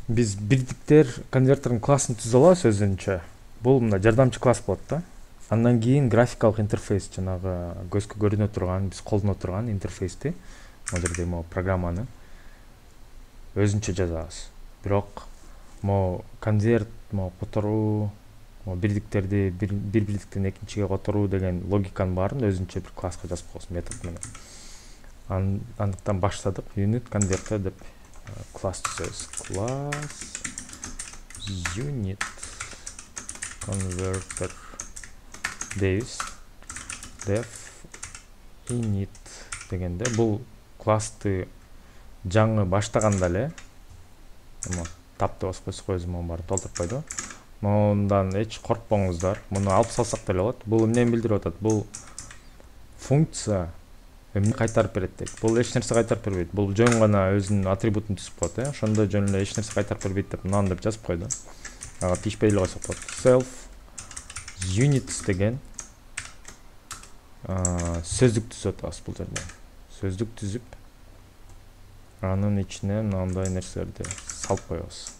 Биз бирдиктер конвертердин классын түзө алабыз өзүнчө. Бул мына жардамчы класс болот да. Андан кийин графикалык интерфейс, жанагы көзгө көрүнө турган, биз колдоно турган интерфейсти, могу жерде могу программаны өзүнчө жазабыз. Бирок могу конверт, могу которуу, могу бирдиктерди бир бирдиктен экинчиге которуу деген логиканын баарын өзүнчө бир класска жазып коебуз метод менен. Андыктан баштадык unit converter деп класс түзөбүз. Класс unit converter дейбиз. Def init дегенде бул классты жаңы баштаганда эле тапты басып койсок өзү муну баары толтуруп койду. Мындан эч коркпоңуздар. Муну алып салсак деле болот. Бул эмнени билдирип атат? Бул функция эмне кайтарып берет дейт. Бул эч нерсе кайтарып бербейт. Бул жөн гана өзүнүн атрибутун түзүп коет, ошондо жөн эле эч нерсе кайтарып бербейт деп мынаны деп жазып койду. Ага тийишпей эле койсок болот. Self units деген сөздүк түзүп атабыз бул жерде. Сөздүк түзүп, анын ичине мындай нерселерди салып коебуз.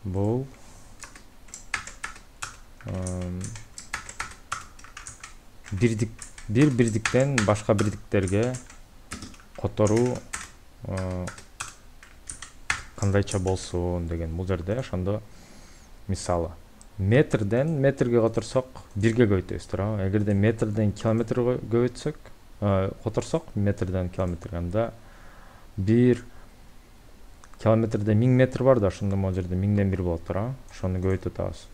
Бул бир бирдиктен башка бирдиктерге которуу кандайча болсун деген бул жерде. Ошондо мисалы метрден метрге которсок 1ге көбөйтөбүз, туурабы? Эгерде метрден километрге көбөйтсөк, которсок метрден километрге, анда 1 километрде 1000 метр бар да, ошондо могу жерде 1000ден 1 болот, туурабы? Ошону көбөйтүп атабыз.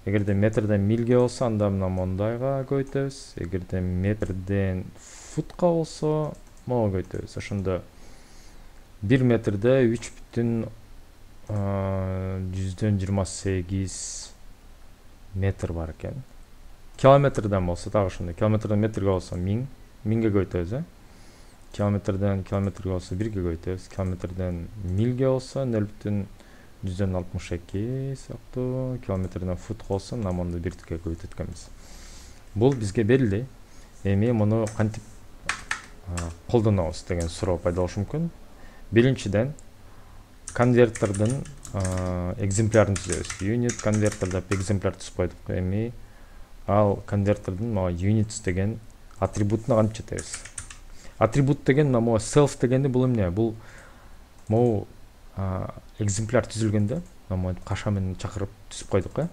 Эгерде метрден милге болсо, анда мына мондайга көбөйтөбүз. Эгерде метрден футка болсо, могу көбөйтөбүз. Ошондо 1 метрде 3,28 метр бар экен. Километрден болсо дагы ошондой. Километрден метрге болсо 1000, 1000ге көбөйтөбүз, Километрден километрге болсо 1ге көбөйтөбүз. Километрден милге болсо 0,162 сыяктуу. Километрден футка болсо мына монду бирдикке көбөйтөт экенбиз. Бул бизге берилди. Эми муну кантип колдонобуз деген суроо пайда болушу мүмкүн. Биринчиден конвертердин экземплярын түзөбүз. Unit converter деп экземпляр түзүп койдук. Эми ал конвертердин units деген атрибутуна кантип жетебиз? Атрибут деген мына self дегенде бул эмне? Бул могу экземпляр түзүлгөндө, мына каша менен чакырып түзүп койдук,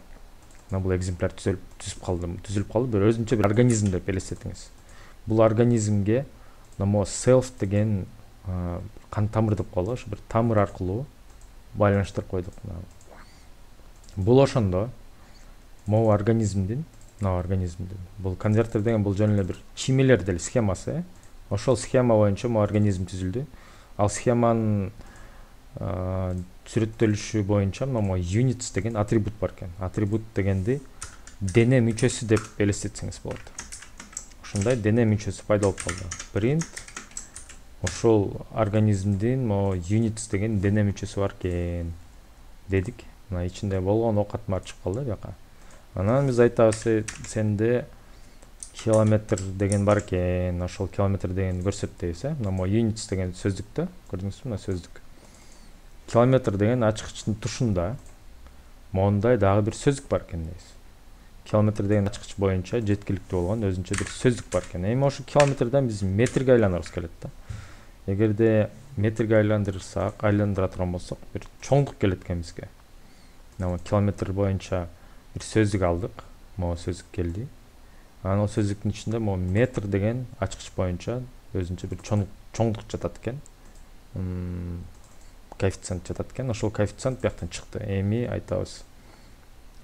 Мына бул экземпляр түзүлүп калды, бир өзүнчө бир организм деп элестетиңиз. Бул организмге мына self деген кан тамыр деп коелу, ошо бир тамыр аркылуу байланыштырып койдук. Бул ошондо могу организмдин бул конвертер деген бул жөн эле бир чимелер деле схемасы, Ошол схема боюнча могу организм түзүлдү. Ал схеманын сүрөттөлүшү боюнча мына units деген атрибут бар экен. Атрибут дегенди дене мүчөсү деп элестетсеңиз болот. Ошондой дене мүчөсү пайда болуп калды. Print ошол организмдин могу units деген дене мүчөсү бар экен дедик. Мына ичинде болгон оокаттар чыгып калды бияка. Анан биз айтабыз, сенде километр деген бар экен, ошол километр деген көрсөт дейбиз, Мына units деген сөздүктө, көрдүңүзбү, мына сөздүк. Километр деген ачкычтын тушунда мондай дагы бир сөздүк бар экен дейбиз. Километр деген ачкыч боюнча жеткиликтүү болгон өзүнчө бир сөздүк бар экен. Эми ошол километрден биз метрге айланырыбыз келет да. Эгерде метрге айландыра турган болсок, бир чоңдук келет экен бизге. Мына километр боюнча бир сөздүк алдык, могу сөздүк келди. Анан ол сөздүктүн ичинде могу метр деген ачкыч боюнча өзүнчө бир чоңдук жатат экен. Коэффициент жатат экен. Ошол коэффициент бияктан чыкты. Эми айтабыз.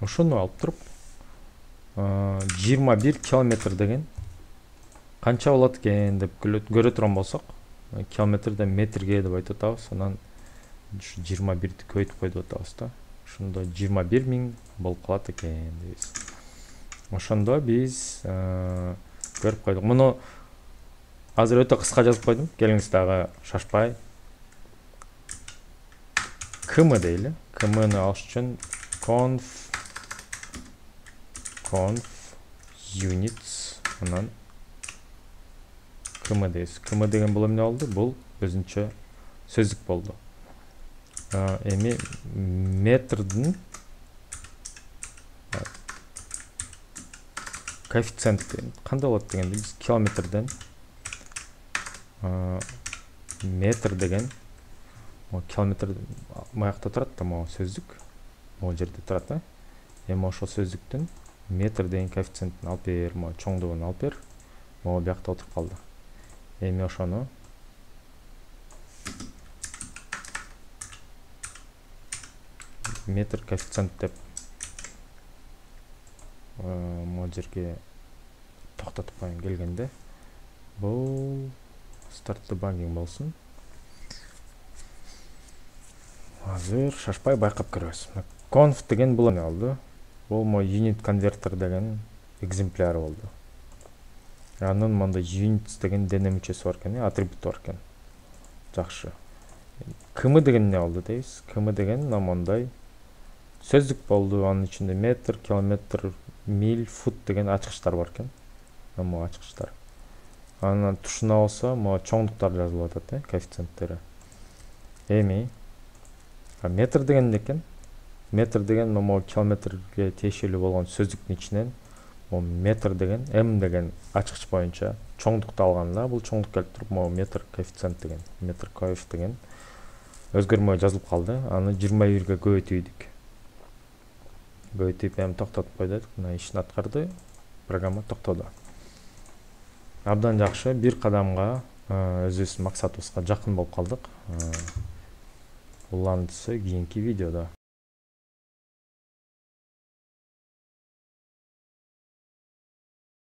Ошону алып туруп 21 километр деген канча болот экен деп көрө турган болсок, километрден метрге деп айтып атабыз. Анан 21-ди көбөйтүп койдуп атабыз да. Ошондо 21.000 болуп калат экен дейбиз. Ошондо биз көрүп койдук. Муну азыр өтө кыска жазып койдум. Келиңиз дагы шашпай. Км дейли. Кмны алыш үчүн conf units анан км дейбиз. Км деген бул эмне болду? Бул өзүнчө сөздүк болду. эми метрдин коэффициенти кандай болот дегенде биз километрден метр деген километр маякта турат да, могу сөздүк могу жерде турат да. Эми ошол сөздүктүн метр деген коэффициентин алып бер, могу чоңдугун алып бер, могу биякта отуруп калды. Эми ошону метр коэффициент деп могу жерге токтотуп коюм келгенде, бул start debugging болсун. Азыр шашпай байкап көрөбүз. Conf деген бул эмне болду? Бул unit converter деген экземпляр болду. Анын мондай units деген дене мүчөсү бар экен, атрибут бар экен. Жакшы. Км деген эмне болду дейбиз? Км деген мондай сөздүк болду. Анын ичинде метр, километр, миль, фут деген ачкычтар бар экен. Могу ачкычтар. Анын тушуна болсо могу чоңдуктар жазылып атат, коэффициенттери. Эми метр деген эмне экен? Метр деген могу километрге тиешелүү болгон сөздүктүн ичинен метр деген м деген ачкыч боюнча чоңдукту алганда бул чоңдук келип туруп могу метр коэффициент деген, метр коэф деген өзгөрмөй жазылып калды. Аны 21 көбөйтүйдүк. Көбөйтүп эми токтотуп койдук. Мына ишин аткарды. Программа токтоду. Абдан жакшы, бир кадамга өзүбүздүн максатыбызга жакын болуп калдык. Улантысы кийинки видеода.